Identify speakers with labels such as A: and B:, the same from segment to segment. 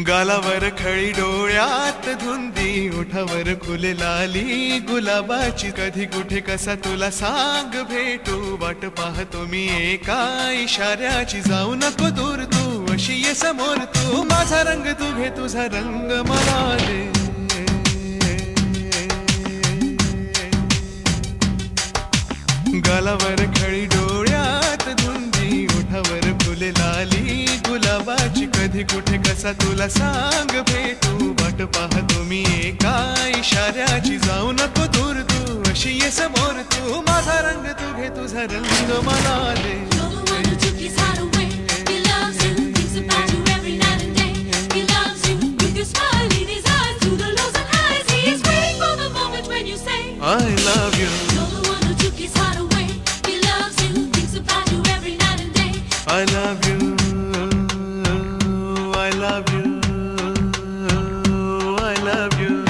A: गालावर खळी डोळ्यात धुंदी ओठावर खुले लाली गुलाबाची कधी कुठे कसा तुला सांग भेटू वाट पाहतो मी एका इशाऱ्याची जाऊ नको दूर तू अशी ये समोर तू माझा रंग तू घे तुझा रंग मला दे गालावर खळी डोळ्यात धुंदी ओठावर फुले लाली गुलाबाची कधी कुठे कसा तुला सांग भेटू वाट पाहतो मी एका इशाऱ्याची जाऊ नको दूर तू अशी ये समोर तू माझा रंग तू घे तुझा रंग मला दे I love you. I love you, I love you, I love you.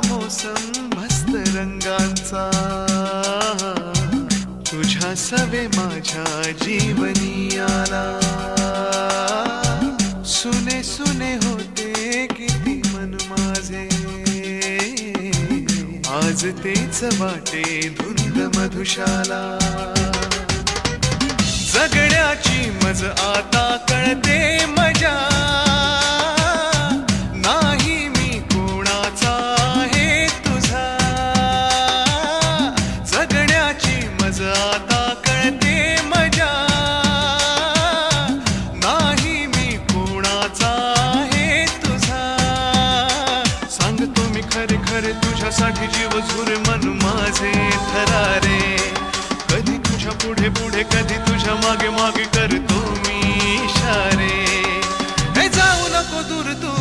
A: मोसम मस्त रंगांचा तुझ्या सवे माझ्या जीवनी आला सुने सुने होते किती मन माझे आज तेच वाटे धुंद मधुशाला जगण्याची मज आता कळते मजा आता कळते मजा नाही मी कोणाचा आहे तुझा सांगतो मी खरे खरे तुझ्यासाठी जीव झुर मन माझे थरारे कधी तुझ्या पुढे पुढे कधी तुझ्या मागे मागे करतो मी इशारे हे जाऊ नको दूर तू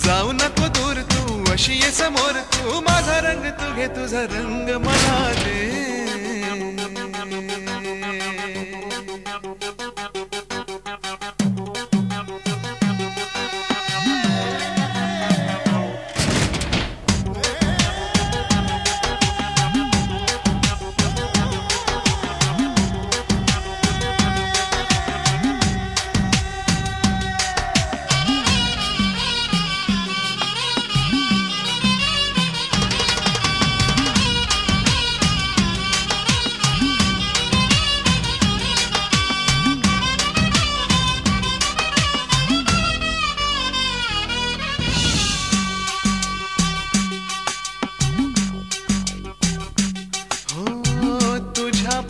A: जाऊ नको दूर तू अशी ये समोर तू माझा रंग तू घे तुझा रंग मला दे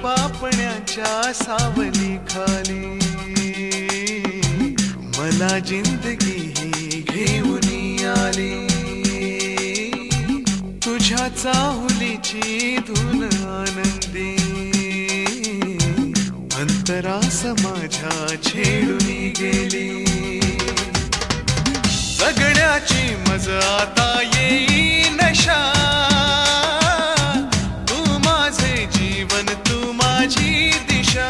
A: पापण्याच्या सावली खाली मला जिंदगी ही घेऊन आली तुझ्या चाहुलीची धून आनंदी अंतरास माझ्या छेडून गेली जगण्याची मज आता येई नशा तू माझे जीवन तू माझी दिशा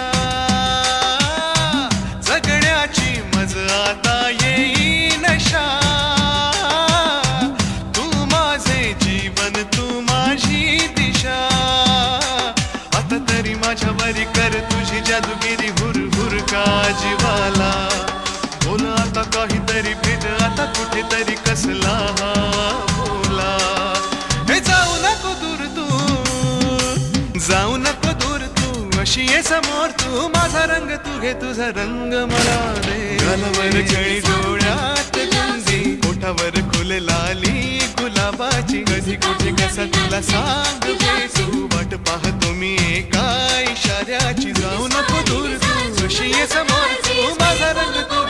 A: जगण्याची मज आता येई नशा तू माझे जीवन अशी ये समोर तू, माझा रंग तू घे तुझा रंग मला दे. गालावर खळी डोळ्यात गुंगी, ओठावर फुल लाली गुलाबाची. कधी कुठे कसा तुला सांग भेटू, वाट पाहतो मी एका इशाऱ्याची. जाऊ नको दूर तू, अशी ये समोर तू, माझा रंग तू